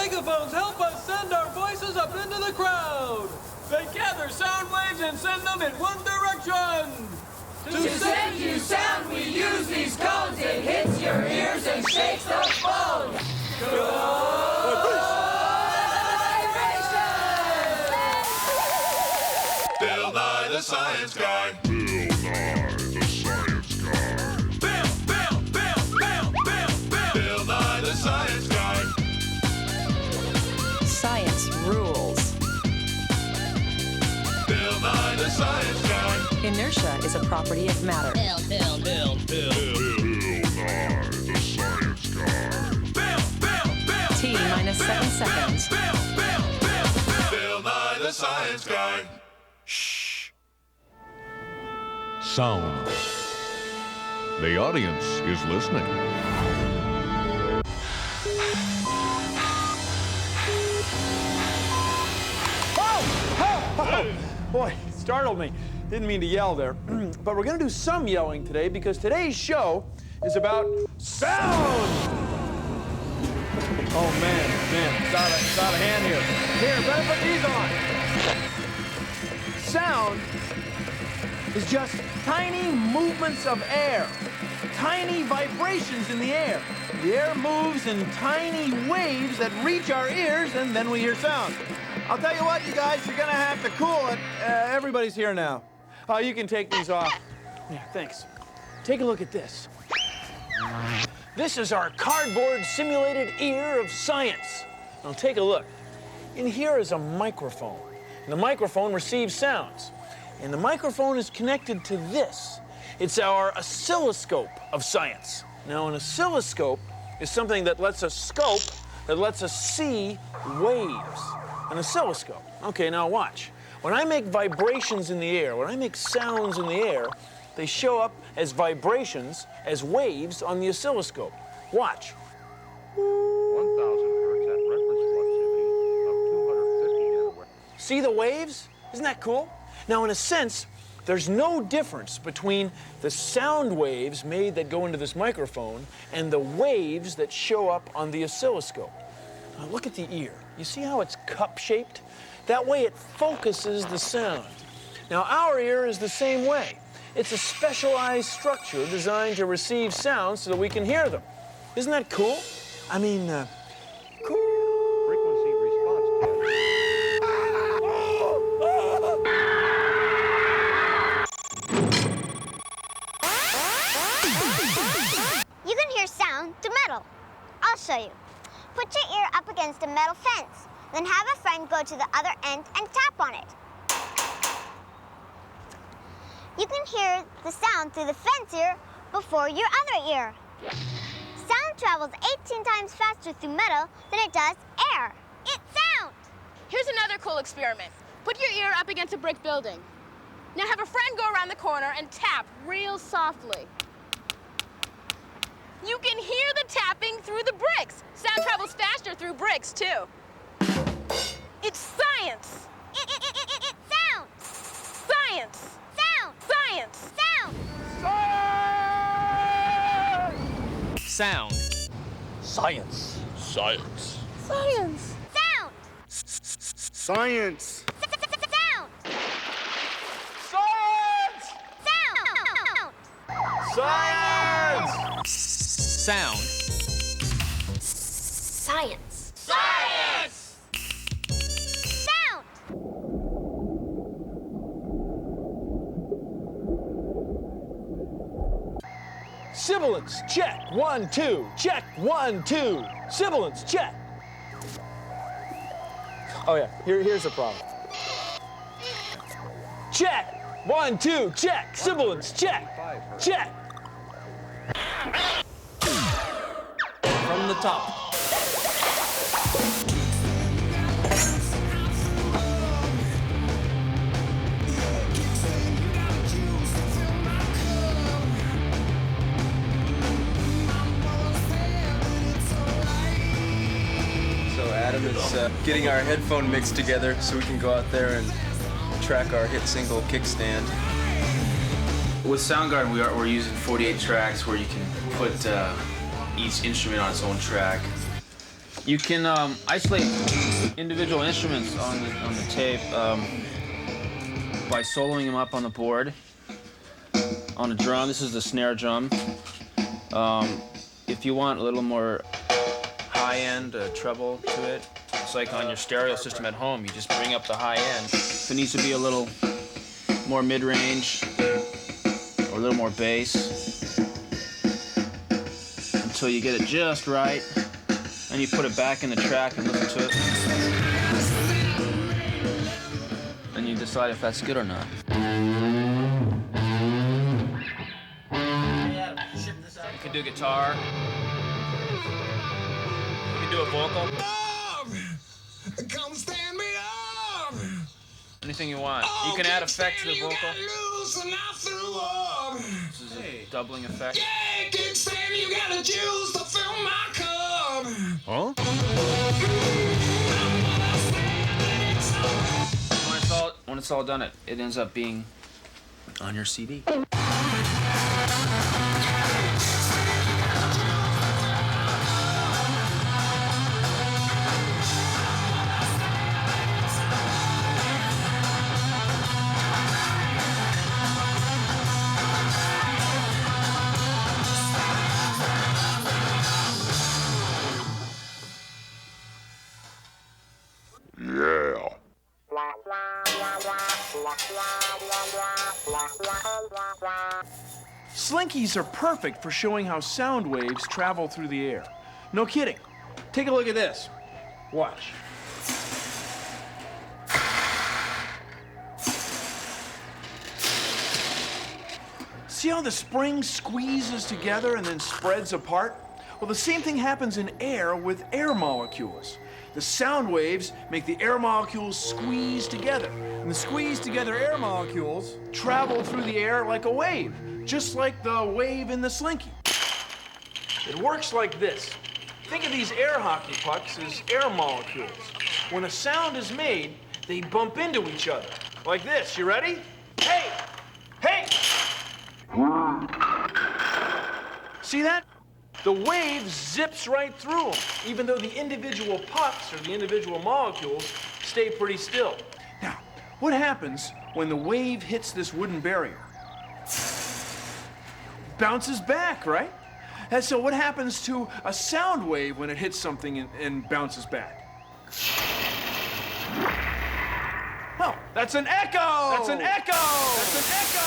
megaphones help us send our voices up into the crowd. They gather sound waves and send them in one direction. To send you sound, we use these cones. It hits your ears and shakes the phone. Bill Nye the Science Guy. Bill Nye the Science Guy. Bill Nye the Science Guy. Science rules. Bill Nye the Science Guy. Inertia is a property of matter. Bill Nye the Science Guy. T minus 7 seconds. Bill Nye the Science Guy. Shh. Sound. The audience is listening. Oh, boy, it startled me. Didn't mean to yell there. But we're going to do some yelling today because today's show is about sound. Oh, man, it's out of hand here. Here, better put these on. Sound is just tiny movements of air, tiny vibrations in the air. The air moves in tiny waves that reach our ears, and then we hear sound. I'll tell you what, you guys, you're gonna have to cool it. Everybody's here now. You can take these off. Yeah, thanks. Take a look at this. This is our cardboard simulated ear of science. Now take a look. In here is a microphone. And the microphone receives sounds. And the microphone is connected to this. It's our oscilloscope of science. Now, an oscilloscope is something that lets us scope, that lets us see waves. An oscilloscope. Okay, now watch. When I make vibrations in the air, when I make sounds in the air, they show up as vibrations, as waves on the oscilloscope. Watch. 1,000 hertz at reference fluxivity of 250 nanowatt. See the waves? Isn't that cool? Now, in a sense, there's no difference between the sound waves made that go into this microphone and the waves that show up on the oscilloscope. Now, look at the ear. You see how it's cup-shaped? That way it focuses the sound. Now, our ear is the same way. It's a specialized structure designed to receive sounds so that we can hear them. Isn't that cool? I mean, cool. Frequency response test. You can hear sound through metal. I'll show you. Put your ear up against a metal fence. Then have a friend go to the other end and tap on it. You can hear the sound through the fence ear before your other ear. Sound travels 18 times faster through metal than it does air. It's sound. Here's another cool experiment. Put your ear up against a brick building. Now have a friend go around the corner and tap real softly. You can hear the tapping through the bricks. Sound travels faster through bricks, too. It's science. It's sound. Science. Sound. Science. Sound. Sound. Science. Science. Sound. Science. Sound. Science! Sound. Science. Science! Sound. Sibilance, check. 1, 2. Check. 1, 2. Sibilance, check. Oh, yeah. Here's the problem. Check. 1, 2. Check. Sibilance, check. Check. From the top. So Adam is getting our headphone mix together so we can go out there and track our hit single Kickstand. With Soundgarden, we're using 48 tracks where you can put each instrument on its own track. You can isolate individual instruments on the tape by soloing them up on the board. On a drum, this is the snare drum. If you want a little more high-end treble to it, it's like on your stereo system at home. You just bring up the high end. If it needs to be a little more mid-range or a little more bass until you get it just right. And you put it back in the track and listen to it. And you decide if that's good or not. You can do guitar. You can do a vocal. Come stand me up. Anything you want. You can add effect to the vocal. This is a doubling effect. Yeah, kickstand, you got the juice to fill my cup. Huh? When it's all done, it ends up being on your CD. Yeah. Slinkies are perfect for showing how sound waves travel through the air. No kidding. Take a look at this. Watch. See how the spring squeezes together and then spreads apart? Well, the same thing happens in air with air molecules. The sound waves make the air molecules squeeze together. And the squeezed together air molecules travel through the air like a wave, just like the wave in the Slinky. It works like this. Think of these air hockey pucks as air molecules. When a sound is made, they bump into each other. Like this. You ready? Hey! Hey! See that? The wave zips right through them, even though the individual pucks or the individual molecules stay pretty still. Now, what happens when the wave hits this wooden barrier? Bounces back, right? And so what happens to a sound wave when it hits something and bounces back? Oh, that's an echo! That's an echo! That's an echo!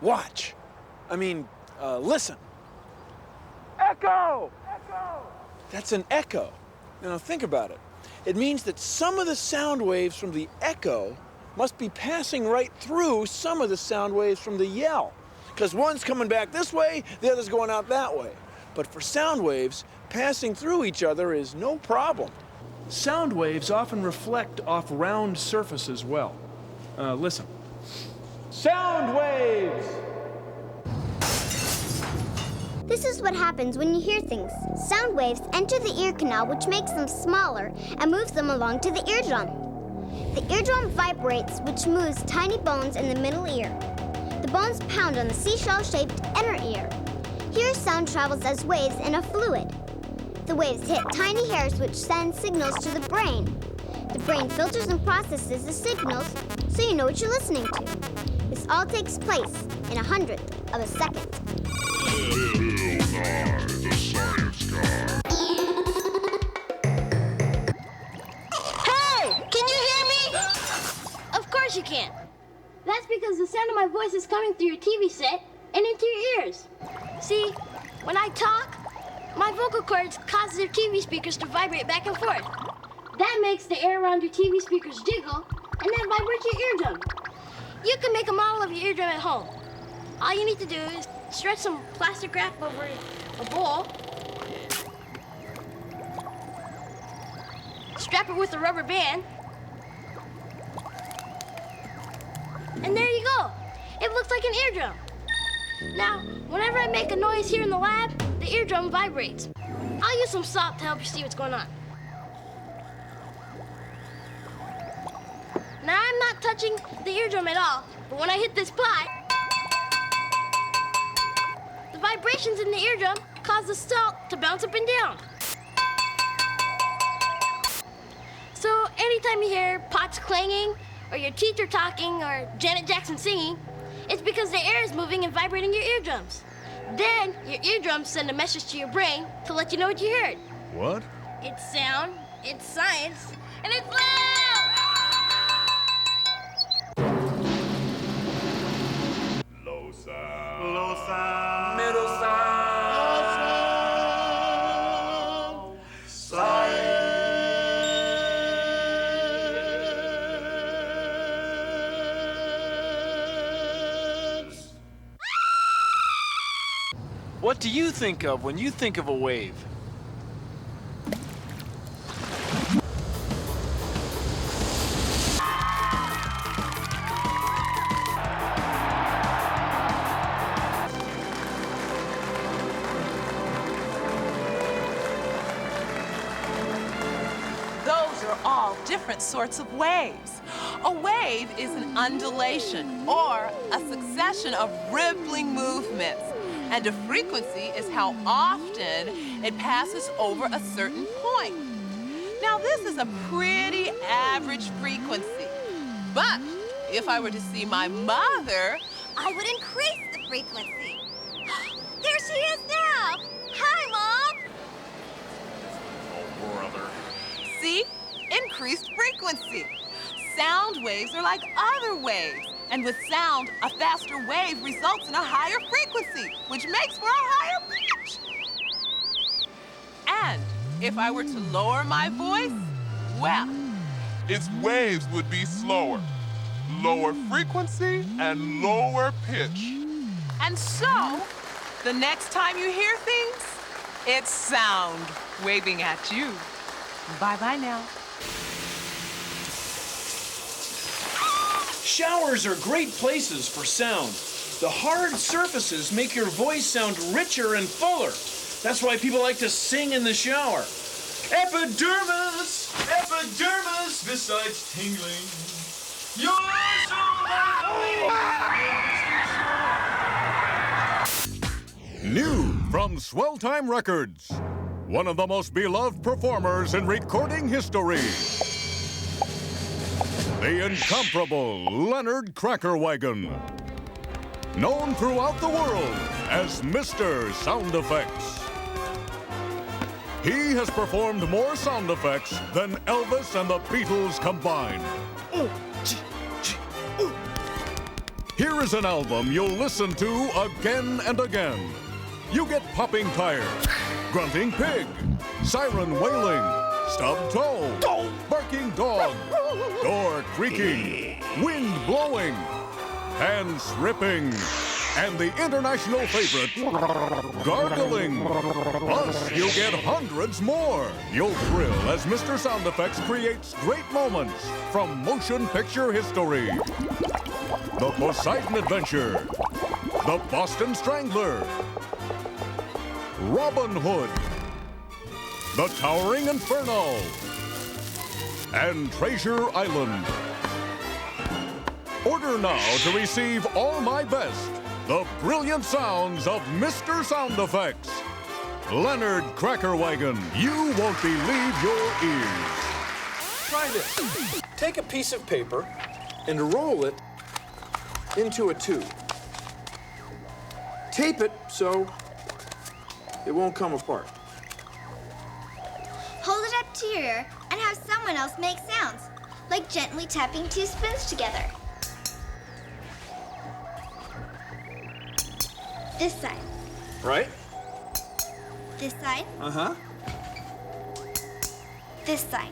Watch. Listen. Echo! Echo! That's an echo. Now think about it. It means that some of the sound waves from the echo must be passing right through some of the sound waves from the yell. Because one's coming back this way, the other's going out that way. But for sound waves, passing through each other is no problem. Sound waves often reflect off round surfaces well. Listen. Sound waves! This is what happens when you hear things. Sound waves enter the ear canal, which makes them smaller and moves them along to the eardrum. The eardrum vibrates, which moves tiny bones in the middle ear. The bones pound on the seashell-shaped inner ear. Here, sound travels as waves in a fluid. The waves hit tiny hairs, which send signals to the brain. The brain filters and processes the signals so you know what you're listening to. This all takes place in 1/100 of a second. Bill Nye, the Science Guy. Hey! Can you hear me? Of course you can. That's because the sound of my voice is coming through your TV set and into your ears. See, when I talk, my vocal cords cause your TV speakers to vibrate back and forth. That makes the air around your TV speakers jiggle and then vibrate your eardrum. You can make a model of your eardrum at home. All you need to do is stretch some plastic wrap over a bowl, strap it with a rubber band, and there you go. It looks like an eardrum. Now, whenever I make a noise here in the lab, the eardrum vibrates. I'll use some salt to help you see what's going on. Now, I'm not touching the eardrum at all, but when I hit this pot, vibrations in the eardrum cause the salt to bounce up and down. So anytime you hear pots clanging, or your teeth are talking, or Janet Jackson singing, it's because the air is moving and vibrating your eardrums. Then your eardrums send a message to your brain to let you know what you heard. What? It's sound, it's science, and it's loud! Low sound. Low sound. Middle sound. What do you think of when you think of a wave? Those are all different sorts of waves. A wave is an undulation or a succession of rippling movements. And a frequency is how often it passes over a certain point. Now, this is a pretty average frequency. But if I were to see my mother, I would increase the frequency. There she is now. Hi, Mom. Oh, brother. see? Increased frequency. Sound waves are like other waves. And with sound, a faster wave results in a higher frequency, which makes for a higher pitch. And if I were to lower my voice, well, its waves would be slower, lower frequency and lower pitch. and so, the next time you hear things, it's sound waving at you. Bye-bye now. Showers are great places for sound. The hard surfaces make your voice sound richer and fuller. That's why people like to sing in the shower. Epidermis! Epidermis! Besides tingling, you're so New from Swell Time Records, one of the most beloved performers in recording history. The incomparable Leonard Crackerwagon. Known throughout the world as Mr. Sound Effects. He has performed more sound effects than Elvis and the Beatles combined. Here is an album you'll listen to again and again. You get popping tire, grunting pig, siren wailing, stubbed toe, barking dog, door creaking, wind blowing, hands ripping, and the international favorite, gargling. Plus, you get hundreds more. You'll thrill as Mr. Sound Effects creates great moments from motion picture history. The Poseidon Adventure, The Boston Strangler, Robin Hood, The Towering Inferno, and Treasure Island. Order now to receive all my best, the brilliant sounds of Mr. Sound Effects. Leonard Crackerwagon, you won't believe your ears. Try this. Take a piece of paper and roll it into a tube. Tape it so it won't come apart. Hold it up to your ear and have someone else make sounds, like gently tapping two spoons together. This side. Right? This side. Uh-huh. This side.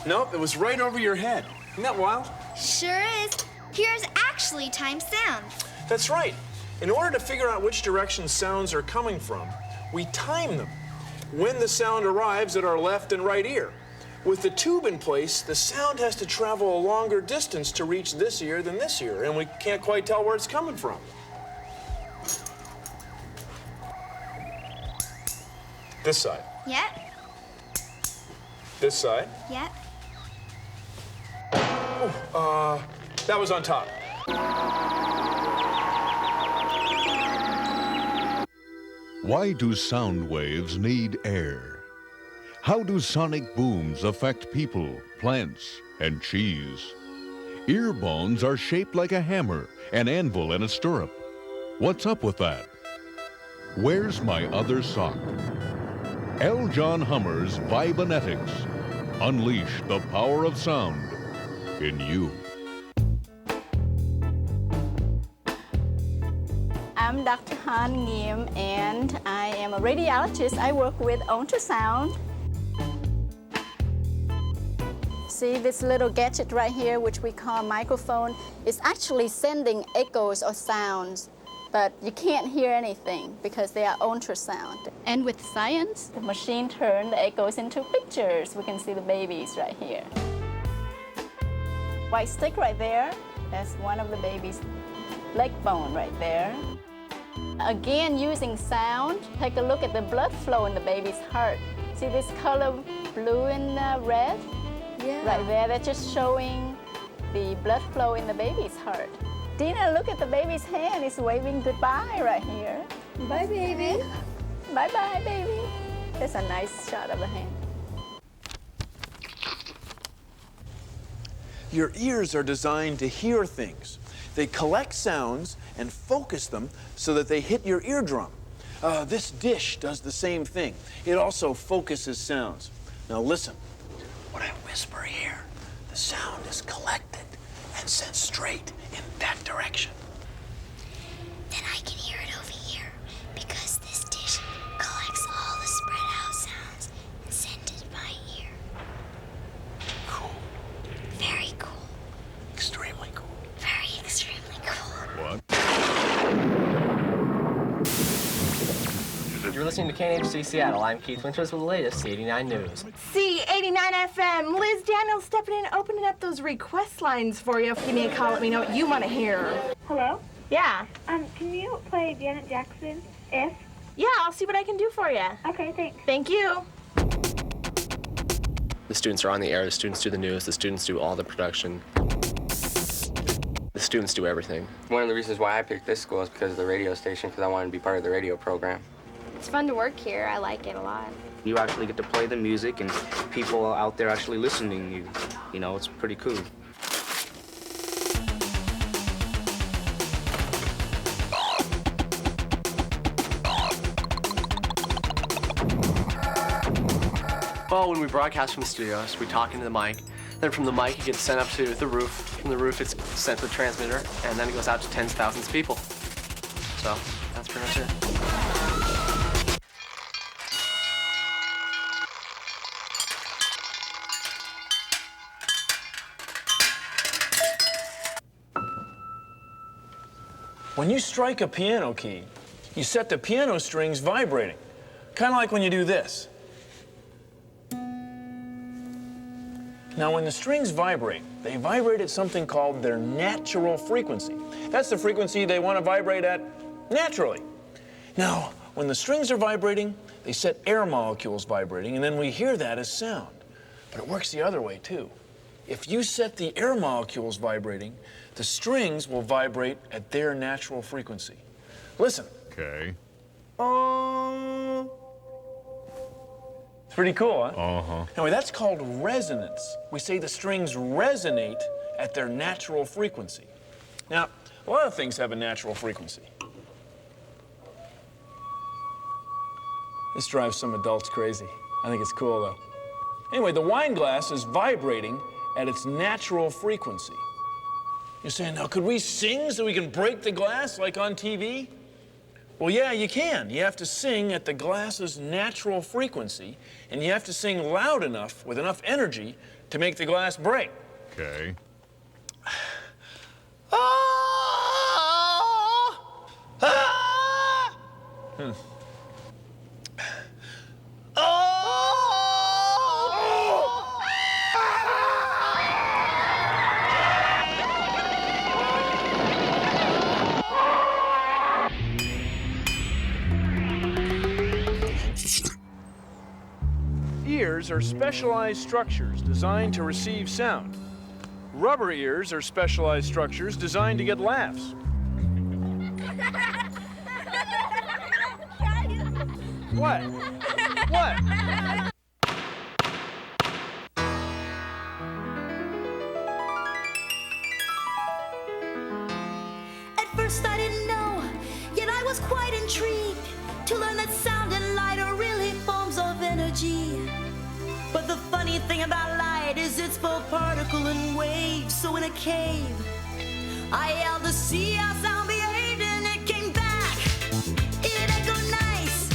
Nope, it was right over your head. Isn't that wild? Sure is. Here's actually timed sounds. That's right. In order to figure out which direction sounds are coming from, we time them when the sound arrives at our left and right ear. With the tube in place, the sound has to travel a longer distance to reach this ear than this ear, and we can't quite tell where it's coming from. This side. Yep. This side. Yep. That was on top. Why do sound waves need air? How do sonic booms affect people, plants, and cheese? Ear bones are shaped like a hammer, an anvil, and a stirrup. What's up with that? Where's my other sock? L. John Hummer's Vibonetics. Unleash the power of sound in you. I'm Dr. Han Ngiem, and I am a radiologist. I work with ultrasound. See this little gadget right here, which we call a microphone, is actually sending echoes or sounds, but you can't hear anything because they are ultrasound. And with science, the machine turns the echoes into pictures. We can see the babies right here. White stick right there, that's one of the baby's leg bone right there. Again, using sound, take a look at the blood flow in the baby's heart. See this color, blue and red? Yeah. Right there, that's just showing the blood flow in the baby's heart. Dina, look at the baby's hand. It's waving goodbye right here. Bye, baby. Bye-bye, baby. That's a nice shot of the hand. Your ears are designed to hear things. They collect sounds and focus them so that they hit your eardrum. This dish does the same thing. It also focuses sounds. Now listen. When I whisper here, the sound is collected and sent straight in that direction. Then I can hear it over here because this dish collects all the spread out sounds and sends it by ear. Cool. Very cool. Extremely cool. Very extremely cool. What? You're listening to KNHC Seattle. I'm Keith Winters with the latest C89 News. C89 FM. Liz Daniels stepping in, opening up those request lines for you. Give me a call. Let me know what you want to hear. Hello? Yeah. Can you play Janet Jackson, If? Yeah, I'll see what I can do for you. Okay, thanks. Thank you. The students are on the air, the students do the news, the students do all the production. The students do everything. One of the reasons why I picked this school is because of the radio station, because I wanted to be part of the radio program. It's fun to work here. I like it a lot. You actually get to play the music and people out there actually listening to you. You know, it's pretty cool. Well, when we broadcast from the studios, we talk into the mic. Then from the mic, it gets sent up to the roof. From the roof, it's sent to the transmitter, and then it goes out to tens of thousands of people. So that's pretty much it. When you strike a piano key, you set the piano strings vibrating. Kind of like when you do this. Now, when the strings vibrate, they vibrate at something called their natural frequency. That's the frequency they want to vibrate at naturally. Now, when the strings are vibrating, they set air molecules vibrating, and then we hear that as sound. But it works the other way, too. If you set the air molecules vibrating, the strings will vibrate at their natural frequency. Listen. Okay. It's pretty cool, huh? Uh-huh. Anyway, that's called resonance. We say the strings resonate at their natural frequency. Now, a lot of things have a natural frequency. This drives some adults crazy. I think it's cool, though. Anyway, the wine glass is vibrating at its natural frequency. You're saying, now, could we sing so we can break the glass like on TV? Well, yeah, you can. You have to sing at the glass's natural frequency, and you have to sing loud enough with enough energy to make the glass break. Okay. Ears are specialized structures designed to receive sound. Rubber ears are specialized structures designed to get laughs. What? What? At first I didn't know, yet I was quite intrigued to learn that sound and light are really forms of energy. But the funny thing about light is it's both particle and wave. So in a cave, I yelled to see how sound behaved, and it came back. It echoed nice.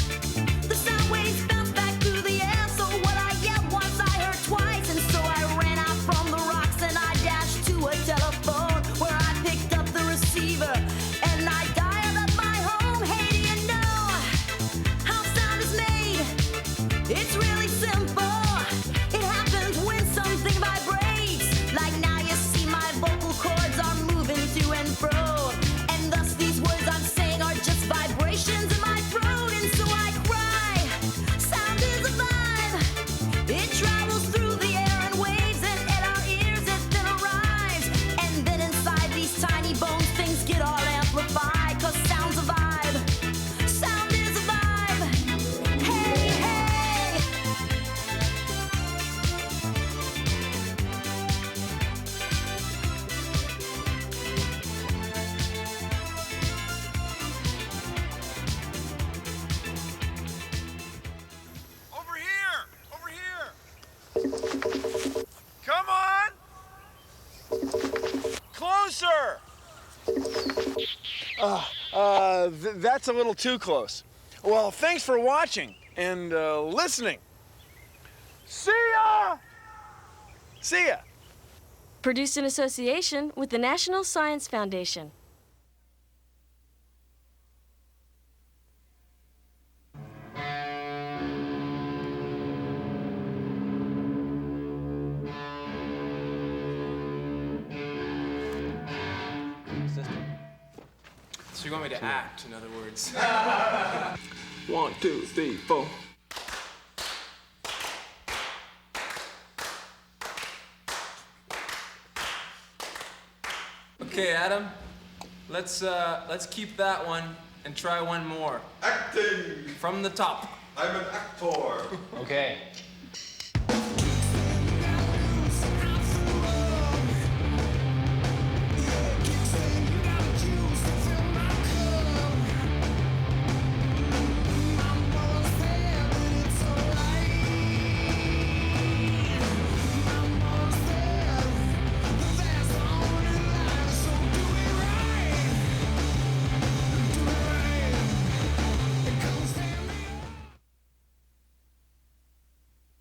The sound waves bounced back through the air. So what I yelled once I heard twice, and so I ran out from the rocks and I dashed to a telephone where I picked up the receiver and I dialed up my home. Hey, do you know how sound is made? It's really simple. It happens when something vibrates. Like now you see my vocal cords are moving to and fro, and thus these words I'm saying are just vibrations in my throat. And so I cry, sound is a vibe. It travels through the air and waves, and in our ears it then arrives. And then inside these tiny bones things get all amplified, 'cause sound's a vibe. Sound is a vibe. Hey, hey. Over here! Over here! Come on! Closer! That's a little too close. Well, thanks for watching and listening. See ya! See ya! Produced in association with the National Science Foundation. So you want me to act, in other words? 1, 2, 3, 4. Okay, Adam. Let's keep that one and try one more. Acting! From the top. I'm an actor. Okay.